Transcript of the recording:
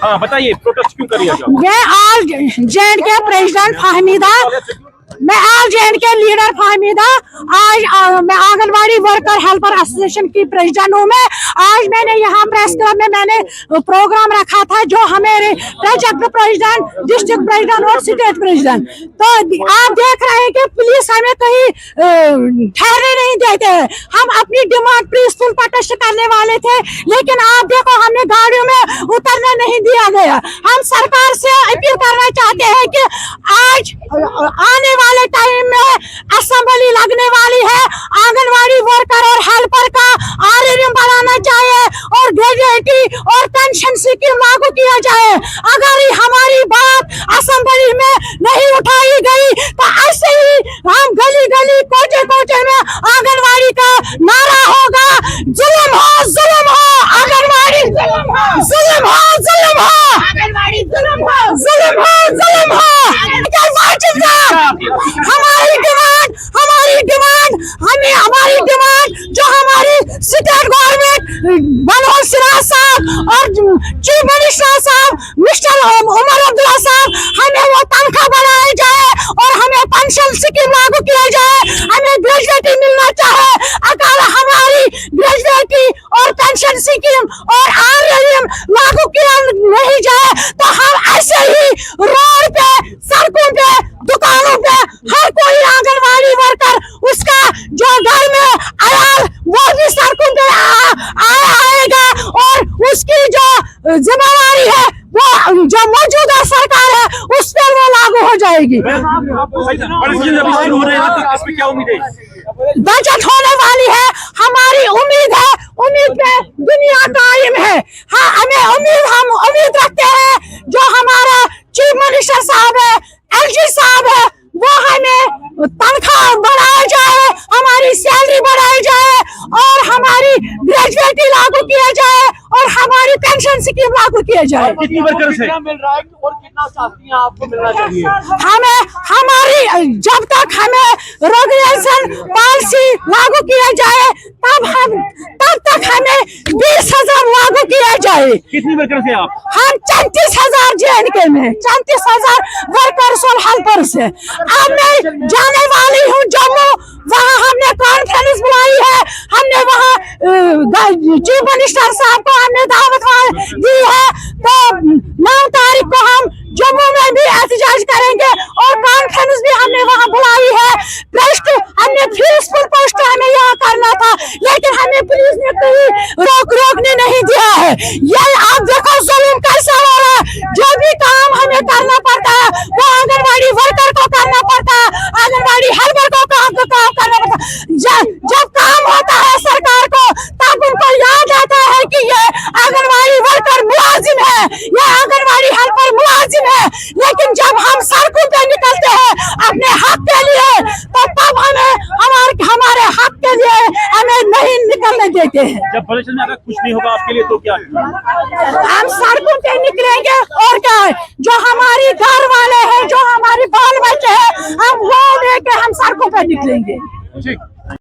हाँ बताइए, प्रोटेस्ट क्यों करिए? ये ऑल जे.एंड.के प्रेसिडेंट फाहमीदा, मैं ऑल जे.एंड.के लीडर फाहमीदा, आज मैं आंगनवाड़ी वर्कर हेल्पर एसोसिएशन की प्रेसिडेंट हूँ। मैं आज मैंने यहाँ प्रेस क्लब में मैंने प्रोग्राम रखा था, जो हमारे प्रोजेक्ट प्रेसिडेंट, डिस्ट्रिक्ट प्रेसिडेंट और स्टेट प्रेसिडेंट, तो आप देख रहे हैं कि पुलिस हमें कहीं ठहरने नहीं देते हैं। हम अपनी डिमांड पीसफुल प्रोटेस्ट करने वाले थे, लेकिन आप देखो हमें गाड़ियों में उतरने नहीं दिया गया। हम सरकार से अपील करना चाहते हैं कि आज आने वाले टाइम में असेंबली लगने वाली है, आंगनवाड़ी वर्कर और हेल्पर का आरएनएम बनाना चाहिए और ग्रेजुएटी और पेंशन स्कीम लागू किया जाए। अगर हमारी बात असेंबली में नहीं उठाई गई तो ऐसे ही हम गली गली कोचे कोचे में आंगनवाड़ी का नारा होगा, जुल्म हो आंगनवाड़ी, जुल्म हो आंगनवाड़ी, जुल्म हो। हमारी डिमांड जो हमारी स्टेट गवर्नमेंट मनोहर सिन्हा साहब और चीफ मिनिस्टर साहब मिस्टर उमर अब्दुल्ला साहब, हमें वो तनख्वाह बढ़ाई जाए और हमें पेंशन स्कीम लागू किया जाए। हमें ग्रेजुएटी मिलना चाहे। अगर हमारी ग्रेजुएटी और पेंशन स्कीम और आरएनएम लागू किया नहीं जाए तो हम ऐसे ही रोड पे, सड़कों पे, दुकानों पे हर कोई आंगनवाड़ी वर्कर उसका जो घर में आया वो भी सड़कों पे आएगा और उसकी जो जिम्मेवारी है वो जो मौजूदा सरकार है उस पर वो लागू हो जाएगी। बजट होने वाली है, हमारी उम्मीद है, उम्मीद पे दुनिया कायम है। हाँ, हम उम्मीद रखते हैं जो हमारा चीफ मिनिस्टर साहब है, एलजी साहब है, वो हमें तनख्वाह बढ़ाया जाए, हमारी सैलरी बढ़ाई जाए और हमारी ग्रेजुएटी लागू किया जाए और हमारी पेंशन स्कीम लागू किया जाए। कितनी वर्कर से मिल रहा है और कितना चाहती हैं आपको मिलना चाहिए? हमारी जब तक हमें रेगुलेशन पॉलिसी लागू किया जाए तब तक हमें 20,000 लागू किया जाए। कितनी वर्कर से आप? हम 34,000 जे.एंड.के में 34,000 वर्कर्स और हेल्पर्स है। अब मैं जाने वाली हूँ जम्मू, वहाँ हमने कॉन्फ्रेंस बुलाई है, हमने वहाँ चीफ मिनिस्टर साहब को हमने दावत दी है, तो 9 तारीख को हम जम्मू में भी एहतजाज करेंगे और कॉन्फ्रेंस भी हमने वहाँ बुलाई है। प्रेस्ट हमने पीसफुल पोस्ट हमें यहाँ करना था, लेकिन हमें पुलिस ने कहीं रोकने नहीं दिया है। ये आप देखो जुल्म कैसा हो रहा है। जो भी काम हमें करना पड़ता है वो आंगनवाड़ी वर्कर को करना पड़ता है, आंगनवाड़ी हेल्पर को काम करना पड़ता है। जब काम होता है सरकार को तब उनको याद आता है कि ये आंगनवाड़ी वर्कर मुलाजिम है, ये आंगनवाड़ी हेल्पर मुलाजिम है, लेकिन जब हम सड़कों पे निकलते हैं अपने हक के लिए तो तब हमारे हक के लिए हमें नहीं निकलने देते हैं। जब प्रदर्शन में अगर कुछ नहीं होगा आपके लिए तो क्या? हम सड़कों पे निकलेंगे और क्या है, जो हमारी घर वाले हैं, जो हमारे बाल बच्चे हैं, हम वो लेके हम सड़कों पे निकलेंगे। ठीक।